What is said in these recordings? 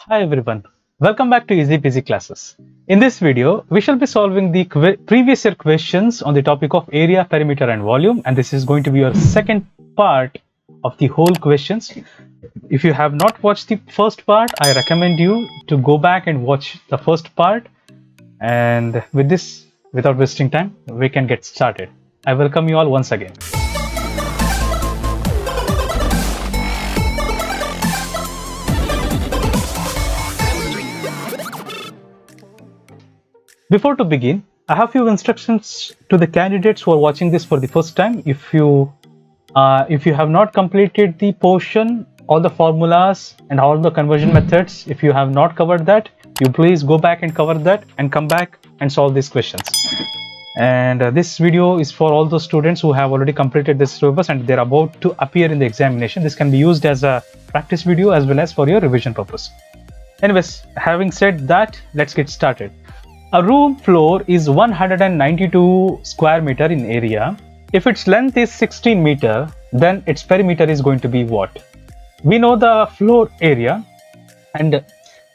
Hi everyone, welcome back to Easy Peasy Classes. In this video, we shall be solving the previous year questions on the topic of area, perimeter and volume, and this is going to be your second part of the whole questions. If you have not watched the first part, I recommend you to go back and watch the first part, and with this, without wasting time, we can get started. I welcome you all once again. Before to begin, I have few instructions to the candidates who are watching this for the first time. If you have not completed the portion, all the formulas and all the conversion methods, if you have not covered that, you please go back and cover that and come back and solve these questions. And this video is for all those students who have already completed this syllabus and they're about to appear in the examination. This can be used as a practice video as well as for your revision purpose. Anyways, having said that, let's get started. A room floor is 192 square meter in area. If its length is 16 meter, then its perimeter is going to be what? We know the floor area and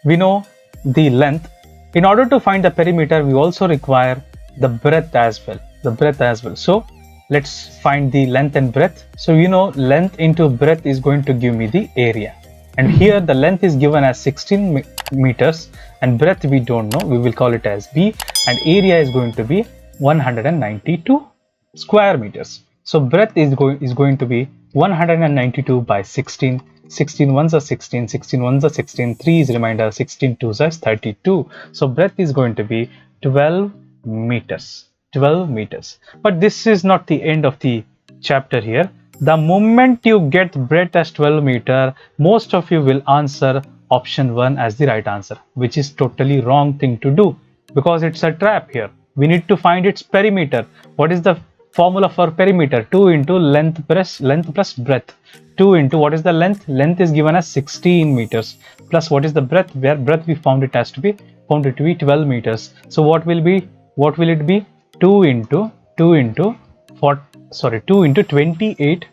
we know the length. In order to find the perimeter, we also require the breadth as well. So let's find the length and breadth. So you know, length into breadth is going to give me the area. And here the length is given as 16 meters and breadth we don't know, we will call it as B, and area is going to be 192 square meters. So breadth is going to be 192 by 16. 16 ones are 16, 16 ones are 16, 3 is remainder, 16 twos are 32. So breadth is going to be 12 meters. 12 meters. But this is not the end of the chapter here. The moment you get breadth as 12 meter, most of you will answer option 1 as the right answer, which is totally wrong thing to do because it's a trap here. We need to find its perimeter. What is the formula for perimeter? 2 into length plus breadth. 2 into what is the length? Length is given as 16 meters plus what is the breadth? Where breadth we found it to be 12 meters. So what will it be? 2 into 28,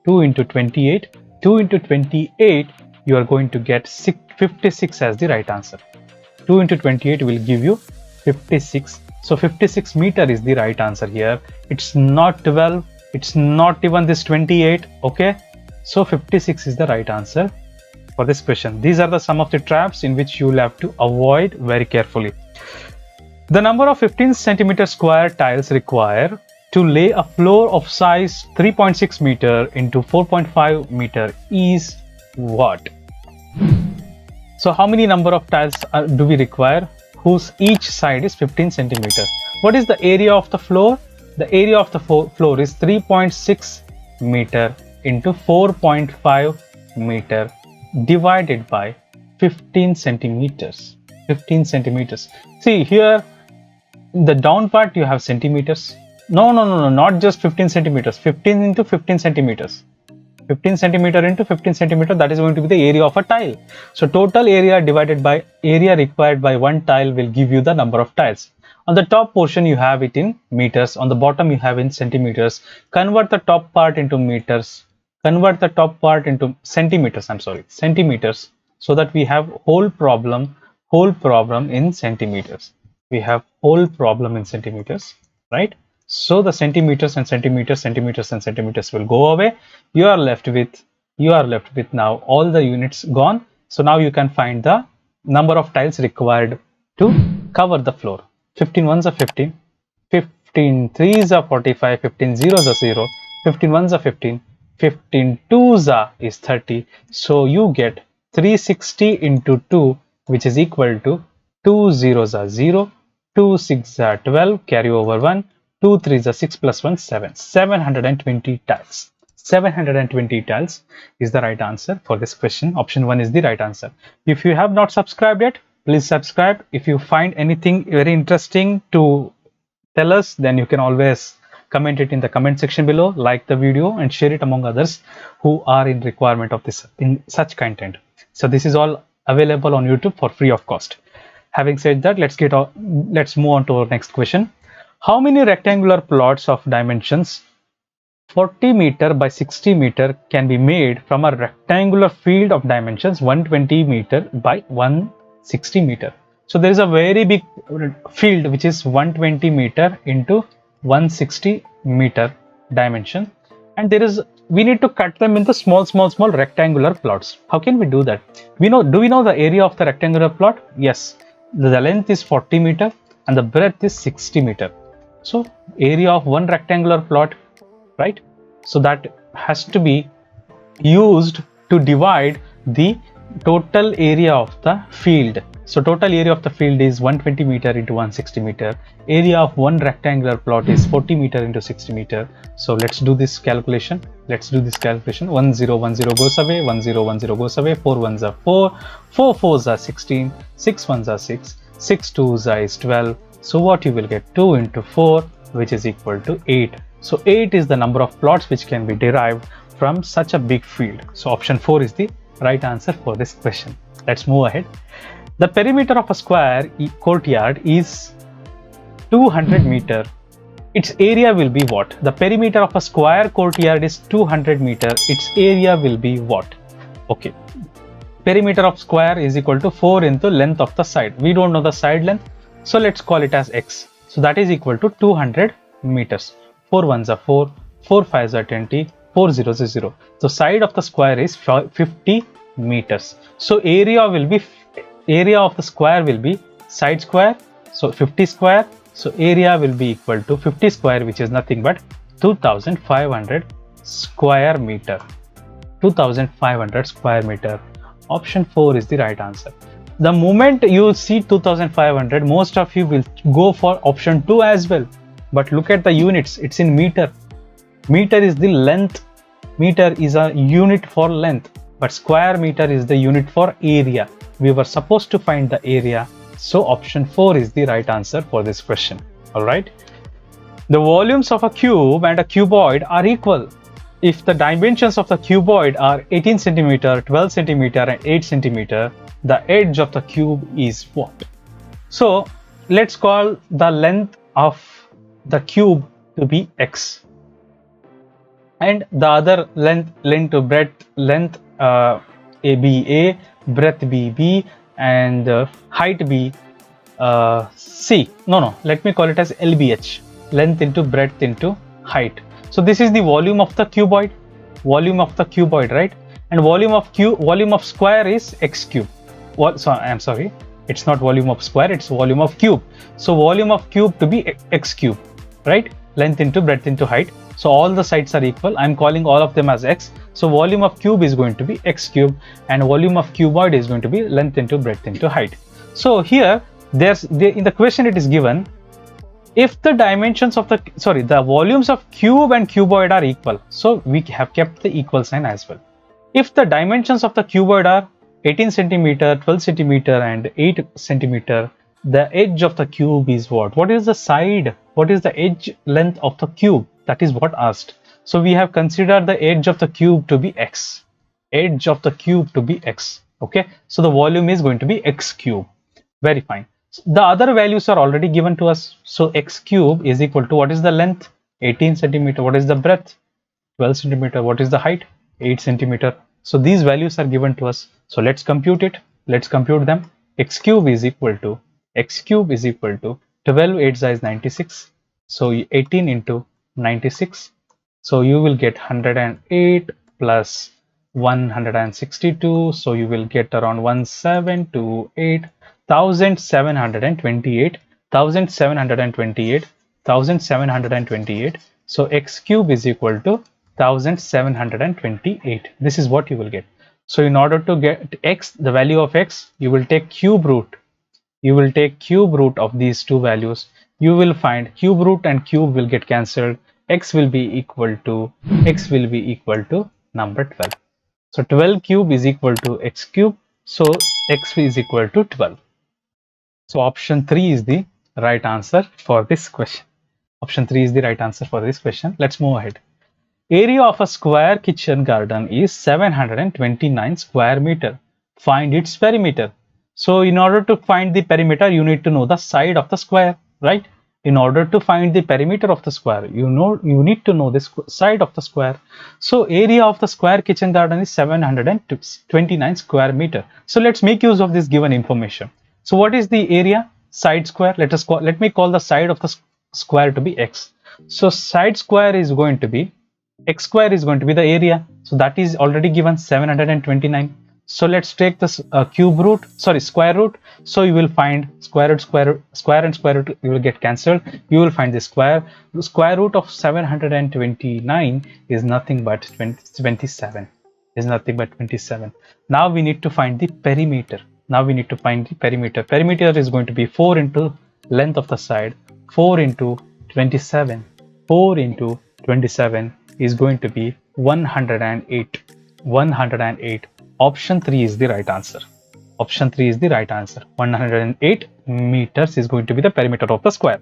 2 into 28, 2 into 28, you are going to get 56 as the right answer. 2 into 28 will give you 56. So 56 meter is the right answer here. It's not 12, it's not even this 28. Okay, so 56 is the right answer for this question. These are some of the traps in which you will have to avoid very carefully. The number of 15 centimeter square tiles required to lay a floor of size 3.6 meter into 4.5 meter is what? So how many number of tiles do we require whose each side is 15 centimeter? What is the area of the floor? The area of the floor is 3.6 meter into 4.5 meter divided by 15 centimeters. 15 centimeters. See here, the down part you have centimeters. No, not just 15 centimeters. 15 into 15 centimeters. 15 centimeter into 15 centimeter, that is going to be the area of a tile. So total area divided by area required by one tile will give you the number of tiles. On the top portion you have it in meters, on the bottom you have in centimeters. Convert the top part into meters, convert the top part into centimeters, centimeters, so that we have whole problem in centimeters. We have whole problem in centimeters, right? So the centimeters and centimeters will go away. You are left with now all the units gone. So now you can find the number of tiles required to cover the floor. 15 ones are 15, 15 threes are 45, 15 zeros are 0, 15 ones are 15, 15 twos are is 30. So you get 360 into 2, which is equal to 2 zeros are 0, 2 6 are 12, carry over 1, 2 3s are 6 plus 1 7, 720 tiles. 720 tiles is the right answer for this question. Option 1 is the right answer. If you have not subscribed yet, please subscribe. If you find anything very interesting to tell us, then you can always comment it in the comment section below, like the video and share it among others who are in requirement of this in such content. So this is all available on YouTube for free of cost. Having said that, let's move on to our next question. How many rectangular plots of dimensions 40 meter by 60 meter can be made from a rectangular field of dimensions 120 meter by 160 meter. So there is a very big field which is 120 meter into 160 meter dimension, and there is, we need to cut them into small rectangular plots. How can we do that? Do we know the area of the rectangular plot? Yes, the length is 40 meter and the breadth is 60 meter. So area of one rectangular plot, right? So that has to be used to divide the total area of the field. So total area of the field is 120 meter into 160 meter. Area of one rectangular plot is 40 meter into 60 meter. So let's do this calculation. 1010 goes away, 1010 goes away, 4 ones are 4, 4 fours are 16, 6 ones are 6, 6 twos is 12. So what you will get, 2 into 4, which is equal to 8. So 8 is the number of plots which can be derived from such a big field. So option 4 is the right answer for this question. Let's move ahead. The perimeter of a square courtyard is 200 meter. Its area will be what? The perimeter of a square courtyard is 200 meter. Its area will be what? Okay. Perimeter of square is equal to 4 into length of the side. We don't know the side length, so let's call it as x. So that is equal to 200 meters. 4 ones are 4, 4 fives are 20, 4 zeros is 0. So side of the square is 50 meters. So area of the square will be side square, so 50 square. So area will be equal to 50 square, which is nothing but 2500 square meter. 2500 square meter. Option 4 is the right answer. The moment you see 2500, most of you will go for option 2 as well. But look at the units, it's in meter. Meter is the length. Meter is a unit for length, but square meter is the unit for area. We were supposed to find the area, so option 4 is the right answer for this question. All right. The volumes of a cube and a cuboid are equal if the dimensions of the cuboid are 18 centimeter, 12 centimeter, and 8 centimeter. The edge of the cube is what? So let's call the length of the cube to be x, and the other length to breadth, length a, breadth b, and height b, c. No, let me call it as lbh, length into breadth into height. So this is the volume of the cuboid, right? And volume of square is x cube. So I'm sorry, it's not volume of square, it's volume of cube. So volume of cube to be x cube, right? Length into breadth into height. So all the sides are equal. I'm calling all of them as x. So volume of cube is going to be x cube, and volume of cuboid is going to be length into breadth into height. So here in the question it is given, if the dimensions of the volumes of cube and cuboid are equal, so we have kept the equal sign as well. If the dimensions of the cuboid are 18 centimeter, 12 centimeter, and 8 centimeter, the edge of the cube is what? What is the side? What is the edge length of the cube? That is what asked. So we have considered the edge of the cube to be x. Edge of the cube to be x. Okay. So the volume is going to be x cube. Very fine. The other values are already given to us. So x cube is equal to, what is the length? 18 centimeter. What is the breadth? 12 centimeter. What is the height? 8 centimeter. So these values are given to us. So let's compute it. Let's compute them. X cube is equal to 12 8 is 96. So 18 into 96. So you will get 108 plus 162. So you will get around 1728. 1728. So x cube is equal to 1728. This is what you will get. So in order to get x, the value of x, you will take cube root. You will take cube root of these two values. You will find cube root and cube will get cancelled. X will be equal to number 12. So 12 cube is equal to x cube. So x is equal to 12. So option 3 is the right answer for this question. Option 3 is the right answer for this question. Let's move ahead. Area of a square kitchen garden is 729 square meter. Find its perimeter. So in order to find the perimeter, you need to know the side of the square, right? in order to find the perimeter of the square, you need to know the side of the square. So area of the square kitchen garden is 729 square meter. So let's make use of this given information. So what is the area? Side square. Let me call the side of the square to be x. So side square is going to be x square is going to be the area. So that is already given 729. So let's take this square root. So you will find square and square root, you will get cancelled. You will find the square root of 729 is nothing but 27, is nothing but 27. Now we need to find the perimeter. Perimeter is going to be 4 into length of the side, 4 into 27. 4 into 27 is going to be 108. 108. Option 3 is the right answer. Option 3 is the right answer. 108 meters is going to be the perimeter of the square.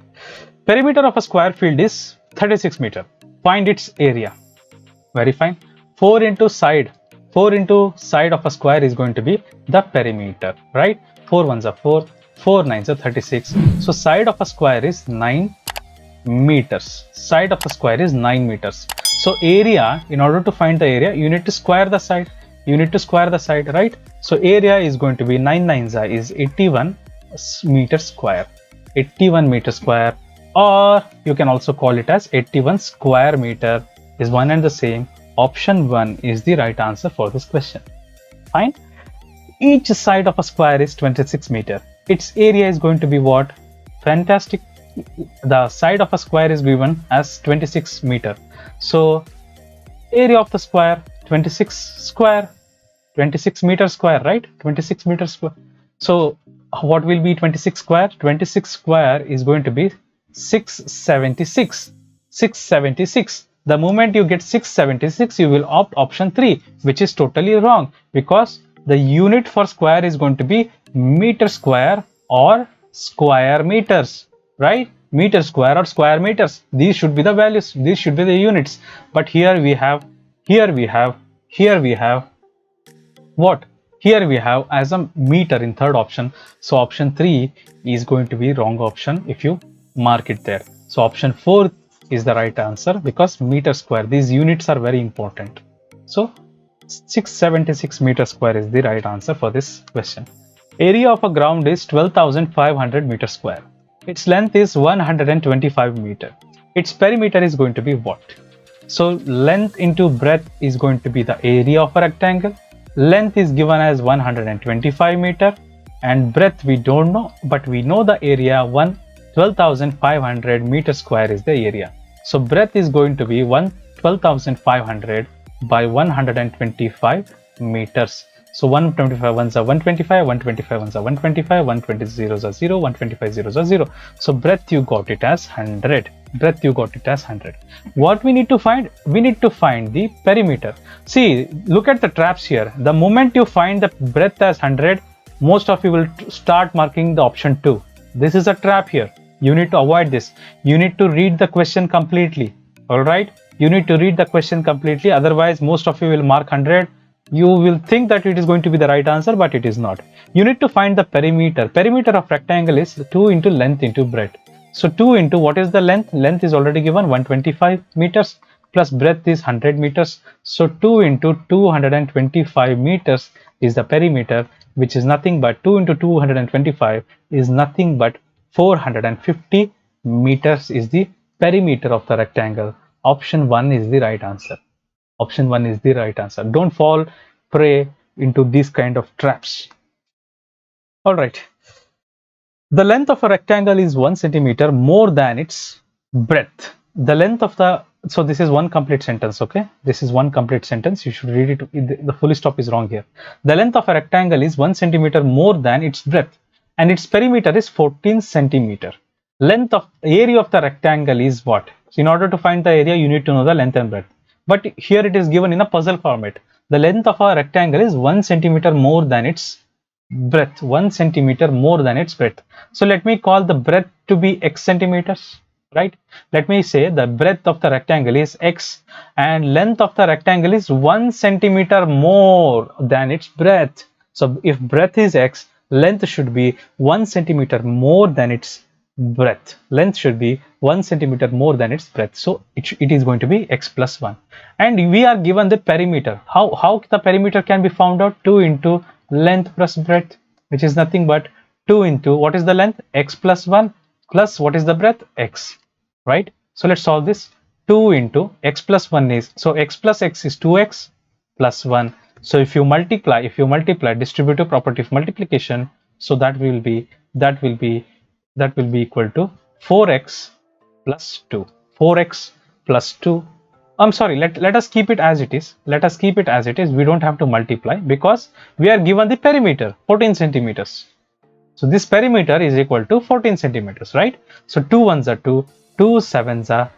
Perimeter of a square field is 36 meter. Find its area. Very fine. 4 into side of a square is going to be the perimeter, right? 4 ones are 4, 4 nines are 36. So side of a square is 9 meters. Side of a square is 9 meters. So area, in order to find the area, you need to square the side. Right? So area is going to be 9 nines is 81 meters square. 81 meters square, or you can also call it as 81 square meter, is one and the same. Option 1 is the right answer for this question. Fine. Each side of a square is 26 meter. Its area is going to be what? Fantastic. The side of a square is given as 26 meter. So area of the square, 26 meter square, right? 26 meter square. So what will be 26 square? 26 square is going to be 676. 676. The moment you get 676, you will opt option 3, which is totally wrong, because the unit for square is going to be meter square or square meters, right? Meter square or square meters. These should be the values. These should be the units. But here we have what? Here we have as a meter in third option. So option 3 is going to be wrong option if you mark it there. So option 4 is the right answer, because meter square, these units are very important. So 676 meter square is the right answer for this question. Area of a ground is 12,500 meter square. Its length is 125 meter. Its perimeter is going to be what? So length into breadth is going to be the area of a rectangle. Length is given as 125 meter and breadth we don't know, but we know the area. 12,500 meter square is the area. So breadth is going to be 12,500 by 125 meters. So 125 ones are 125, 125 ones are 125, 120 zeros are 0, 125 zeros are 0. So breadth you got it as 100. What we need to find? We need to find the perimeter. See, look at the traps here. The moment you find the breadth as 100, most of you will start marking the option 2. This is a trap here. You need to avoid this. You need to read the question completely. All right. You need to read the question completely. Otherwise, most of you will mark 100. You will think that it is going to be the right answer, but it is not. You need to find the perimeter. Perimeter of rectangle is 2 into length into breadth. So 2 into what is the length? Length is already given 125 meters plus breadth is 100 meters. So 2 into 225 meters is the perimeter, which is nothing but 2 into 225 is nothing but 450 meters is the perimeter of the rectangle. Option 1 is the right answer. Option 1 is the right answer. Don't fall prey into these kind of traps. All right. The length of a rectangle is 1 centimeter more than its breadth. The length of the, so this is one complete sentence, okay? This is one complete sentence. You should read it. The full stop is wrong here. The length of a rectangle is 1 centimeter more than its breadth, and its perimeter is 14 centimeter. Length of area of the rectangle is what? So in order to find the area, you need to know the length and breadth. But here it is given in a puzzle format. The length of a rectangle is 1 centimeter more than its breadth. 1 centimeter more than its breadth. So let me call the breadth to be x centimeters, right? Let me say the breadth of the rectangle is x and length of the rectangle is 1 centimeter more than its breadth. So if breadth is x, length should be 1 centimeter more than its breadth. Length should be 1 centimeter more than its breadth. So it is going to be x plus 1. And we are given the perimeter. How the perimeter can be found out? 2 into length plus breadth, which is nothing but 2 into what is the length? X plus 1 plus what is the breadth? X, right? So let's solve this. 2 into x plus 1 is, so x plus x is 2x plus 1. So if you multiply distributive property of multiplication, so that will be equal to 4x plus 2. 4x plus 2. I'm sorry, let us keep it as it is. Let us keep it as it is. We don't have to multiply because we are given the perimeter 14 centimeters. So this perimeter is equal to 14 centimeters, right? So 2 ones are 2, 2 sevens are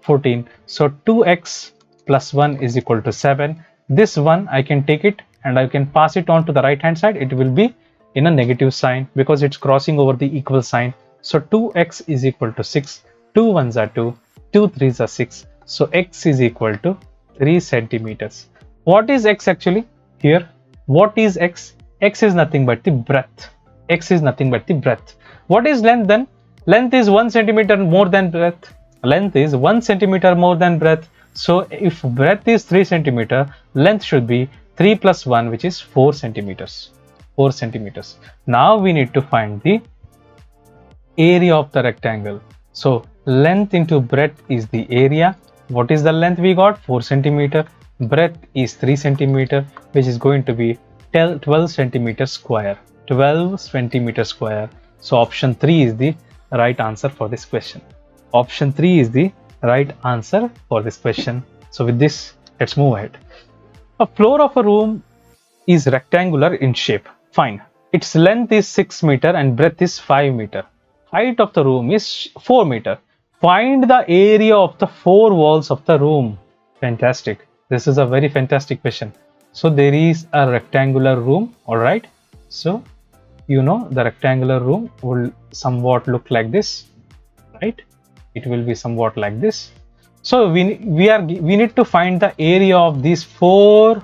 14. So 2x plus 1 is equal to 7. This one I can take it and I can pass it on to the right hand side. It will be in a negative sign because it's crossing over the equal sign. So 2x is equal to 6. 2 ones are 2, 2 threes are 6. So x is equal to 3 centimeters. What is x actually here? What is x? X is nothing but the breadth. X is nothing but the breadth. What is length then? Length is 1 centimeter more than breadth. Length is 1 centimeter more than breadth. So if breadth is 3 centimeter, length should be 3 plus 1, which is 4 centimeters. 4 centimeters. Now we need to find the area of the rectangle. So length into breadth is the area. What is the length we got? 4 centimeter. Breadth is 3 centimeter, which is going to be 12 centimeter square. 12 centimeter square. So option 3 is the right answer for this question. Option 3 is the right answer for this question. So with this, let's move ahead. A floor of a room is rectangular in shape. Fine. Its length is 6 meter and breadth is 5 meter. Height of the room is 4 meter. Find the area of the 4 walls of the room. Fantastic. This is a very fantastic question. So there is a rectangular room, all right? So you know the rectangular room will somewhat look like this, right? It will be somewhat like this. So we need to find the area of these 4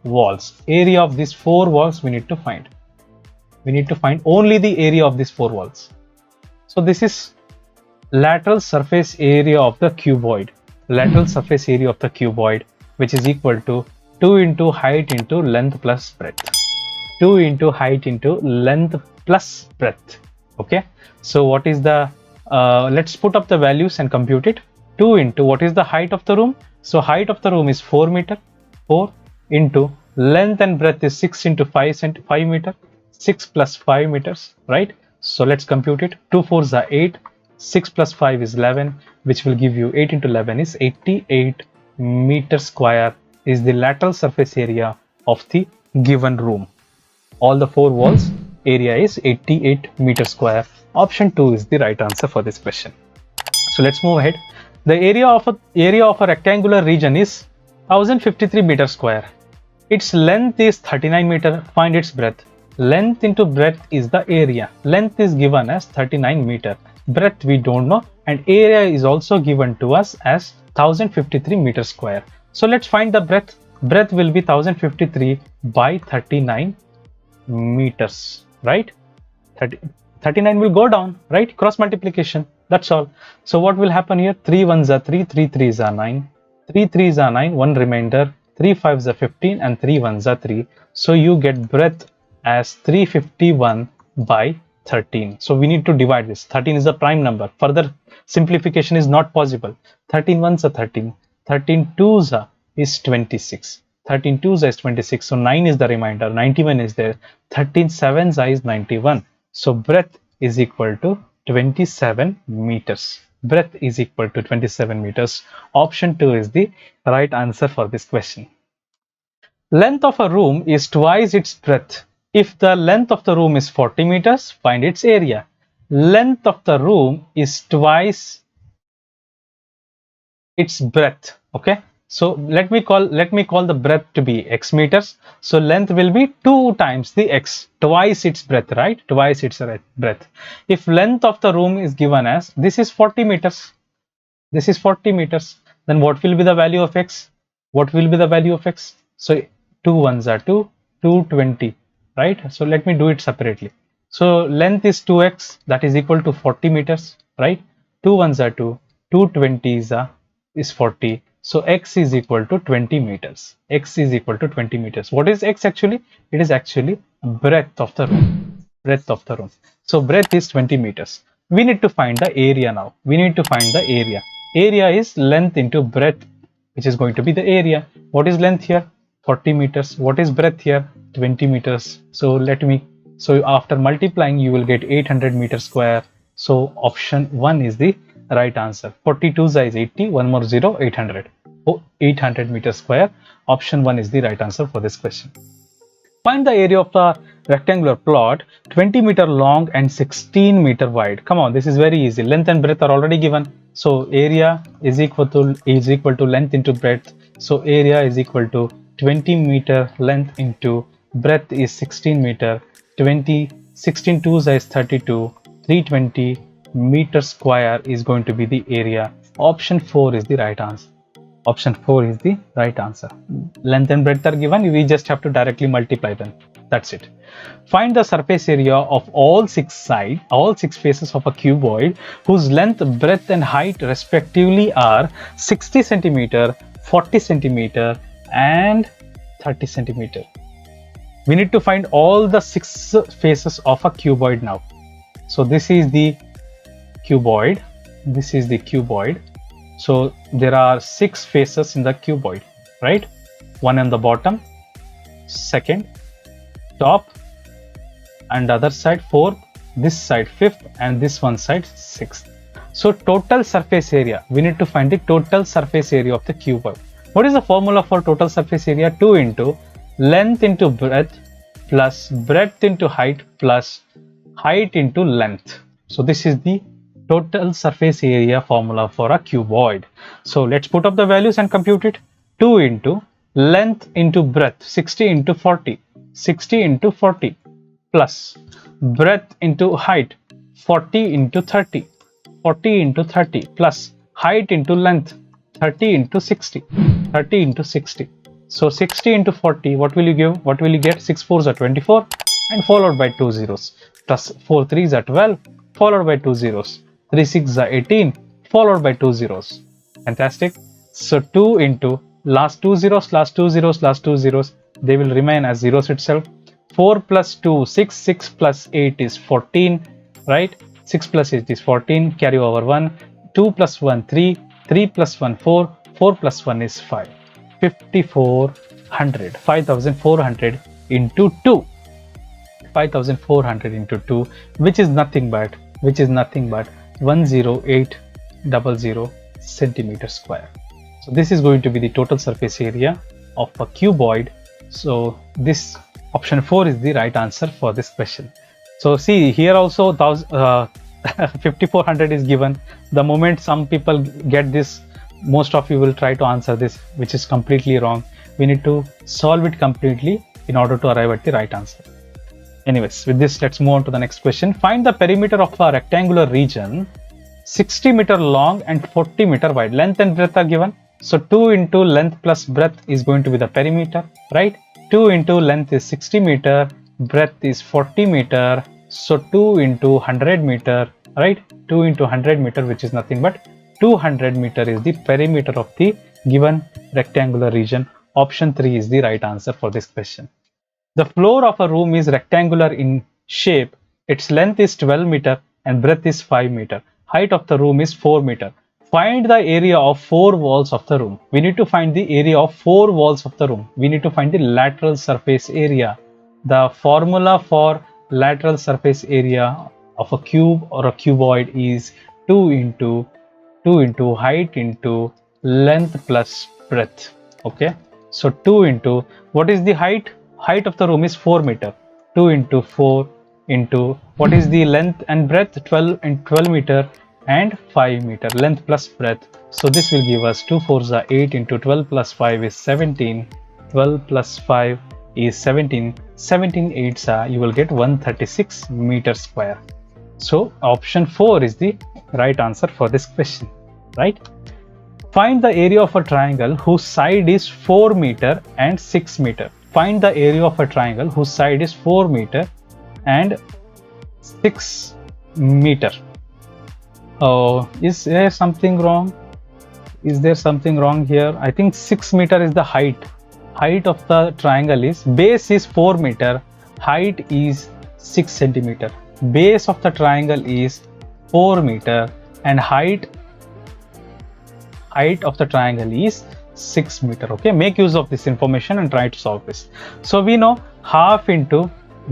walls. Area of these 4 walls we need to find. We need to find only the area of these 4 walls. So this is lateral surface area of the cuboid. Lateral surface area of the cuboid, which is equal to 2 into height into length plus breadth. 2 into height into length plus breadth. Okay. So what is the, let's put up the values and compute it. 2 into what is the height of the room? So height of the room is 4 meter. 4 into length and breadth is 6 into 5 meter. 6 plus 5 meters, right? So let's compute it. 2 4s are 8. 6 plus 5 is 11, which will give you 8 into 11 is 88 meter square is the lateral surface area of the given room. All the 4 walls area is 88 meter square. Option 2 is the right answer for this question. So let's move ahead. The area of a rectangular region is 1053 meter square. Its length is 39 meter. Find its breadth. Length into breadth is the area. Length is given as 39 meter. Breadth we don't know, and area is also given to us as 1053 meter square. So let's find the breadth. Breadth will be 1053 by 39 meters, right? 39 will go down, right? Cross multiplication, that's all. So what will happen here? 3 ones are 3, 3 threes are 9, 3 threes are 9, 1 remainder, 3 fives are 15, and 3 ones are 3. So you get breadth as 351 by 13. So we need to divide this. 13 is a prime number. Further simplification is not possible. 13 ones are 13, 13 twos are is 26. 13 twos is 26. So 9 is the remainder. 91 is there. 13 sevens is 91. So breadth is equal to 27 meters. Breadth is equal to 27 meters. Option 2 is the right answer for this question. Length of a room is twice its breadth. If the length of the room is 40 meters, find its area. Length of the room is twice its breadth. Okay. So let me call the breadth to be x meters. So length will be 2 times the x, twice its breadth, right? Twice its breadth. If length of the room is given as this is 40 meters, this is 40 meters, then what will be the value of x? What will be the value of x? So 2 ones are 2, 220, right? So let me do it separately. So length is 2x, that is equal to 40 meters, right? 2 ones are 2, 2 20s is 40. So x is equal to 20 meters. X is equal to 20 meters. What is x actually? It is actually breadth of the room. Breadth of the room. So breadth is 20 meters. We need to find the area now. We need to find the area. Area is length into breadth, which is going to be the area. What is length here? 40 meters. What is breadth here? 20 meters. So after multiplying, you will get 800 meters square. So option 1 is the right answer. 42 is 80, one more 0, 800. So 800 meters square. Option 1 is the right answer for this question. Find the area of the rectangular plot, 20 meter long and 16 meter wide. Come on, this is very easy. Length and breadth are already given. So area is equal to length into breadth. So area is equal to 20 meter length into breadth is 16 meter. 16 twos is 32. 320 meter square is going to be the area. Option 4 is the right answer. Option 4 is the right answer. Length and breadth are given, we just have to directly multiply them. That's it. Find the surface area of all six faces of a cuboid whose length, breadth and height respectively are 60 centimeter, 40 centimeter and 30 centimeter. We need to find all the six faces of a cuboid now. So this is the cuboid. This is the cuboid. So there are 6 faces in the cuboid, right? One on the bottom, second, top, and other side 4th, this side 5th, and this one side 6th. So total surface area, we need to find the total surface area of the cuboid. What is the formula for total surface area? 2 into length into breadth plus breadth into height plus height into length. So this is the total surface area formula for a cuboid. So let's put up the values and compute it. 2 into length into breadth, 60 into 40, 60 into 40 plus breadth into height, 40 into 30, 40 into 30 plus height into length, 30 into 60, 30 into 60. So 60 into 40, what will you give? What will you get? 6 4s are 24 and followed by 2 zeros plus 4 3s are 12 followed by 2 zeros. 3 6s are 18 followed by 2 zeros. Fantastic. So 2 into last 2 zeros, last 2 zeros, last 2 zeros, they will remain as zeros itself. 4 plus 2, 6, 6 plus 8 is 14, right? 6 plus 8 is 14, carry over 1, 2 plus 1, 3, 3 plus 1, 4, 4 plus 1 is 5. 5400, 5400 into 2. 5400 into 2, which is nothing but 10800 centimeter square. So this is going to be the total surface area of a cuboid. So this option 4 is the right answer for this question. So see here also 5400 is given. The moment some people get this, most of you will try to answer this, which is completely wrong. We need to solve it completely in order to arrive at the right answer. Anyways, with this, let's move on to the next question. Find the perimeter of a rectangular region 60 meter long and 40 meter wide. Length and breadth are given. So 2 into length plus breadth is going to be the perimeter, right? 2 into length is 60 meter, breadth is 40 meter. So 2 into 100 meter, right? 2 into 100 meter, which is nothing but 200 meter is the perimeter of the given rectangular region. Option 3 is the right answer for this question. The floor of a room is rectangular in shape. Its length is 12 meter and breadth is 5 meter. Height of the room is 4 meter. Find the area of 4 walls of the room. We need to find the area of 4 walls of the room. We need to find the lateral surface area. The formula for lateral surface area of a cube or a cuboid is 2 into height into length plus breadth. Okay, so 2 into what is the height? Height of the room is 4 meter. 2 into 4 into what is the length and breadth? 12 meter and 5 meter, length plus breadth. So this will give us 2 4s are 8 into 12 plus 5 is 17. 12 plus 5 is 17. 17 8s are, you will get 136 meter square. So option 4 is the right answer for this question, right? Find the area of a triangle whose side is 4 meter and 6 meter. Find the area of a triangle whose side is 4 meter and 6 meter. Oh, is there something wrong? Is there something wrong here? I think 6 meter is the height. Height of the triangle is, base is 4 meter, height is 6 centimeter. Base of the triangle is 4 meter and height of the triangle is 6 meter. Okay, make use of this information and try to solve this. So we know half into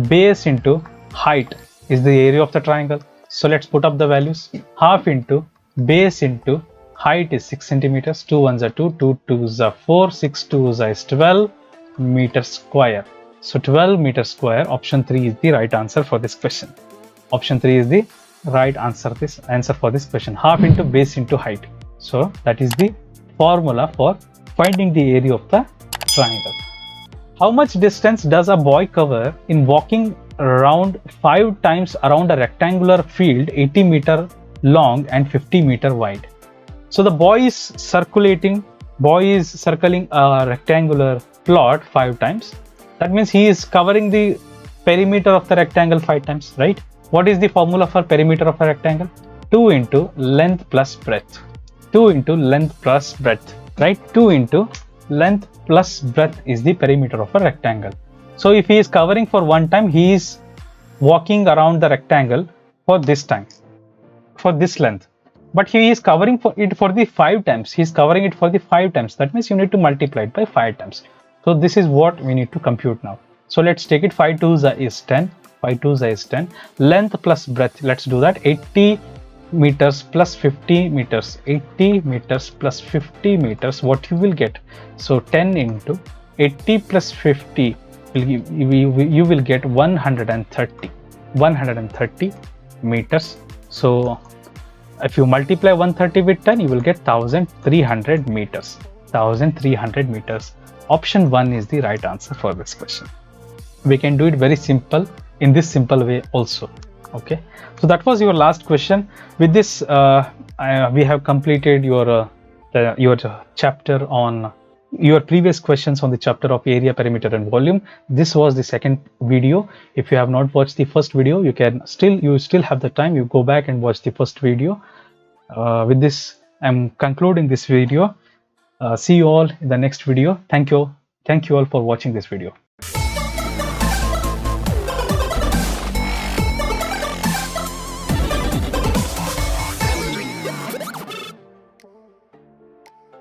base into height is the area of the triangle. So let's put up the values. Half into base into height is 6 centimeters. 2 ones are 2, 2 twos are 4, 6 twos is 12 meter square. So 12 meter square. Option 3 is the right answer for this question. Option 3 is the right answer for this question. Half into base into height. So that is the formula for finding the area of the triangle. How much distance does a boy cover in walking around 5 times around a rectangular field 80 meter long and 50 meter wide? So the boy is circling a rectangular plot 5 times. That means he is covering the perimeter of the rectangle 5 times, right? What is the formula for perimeter of a rectangle? 2 into length plus breadth. 2 into length plus breadth, right? 2 into length plus breadth is the perimeter of a rectangle. So if he is covering for 1 time, he is walking around the rectangle for this time, for this length. But he is covering for it for the 5 times. He is covering it for the 5 times. That means you need to multiply it by 5 times. So this is what we need to compute now. So let's take it. 5 twos is 10. 5 twos is 10. Length plus breadth. Let's do that. 80 meters plus 50 meters. 80 meters plus 50 meters. What you will get? So 10 into 80 plus 50 will give, you will get 130 meters. So if you multiply 130 with 10, you will get 1300 meters. 1300 meters. Option 1 is the right answer for this question. We can do it very simple in this simple way also. Okay, so that was your last question. With this, we have completed your chapter on your previous questions on the chapter of area, perimeter, and volume. This was the second video. If you have not watched the first video, you still have the time. You go back and watch the first video. With this, I'm concluding this video. See you all in the next video. Thank you all for watching this video.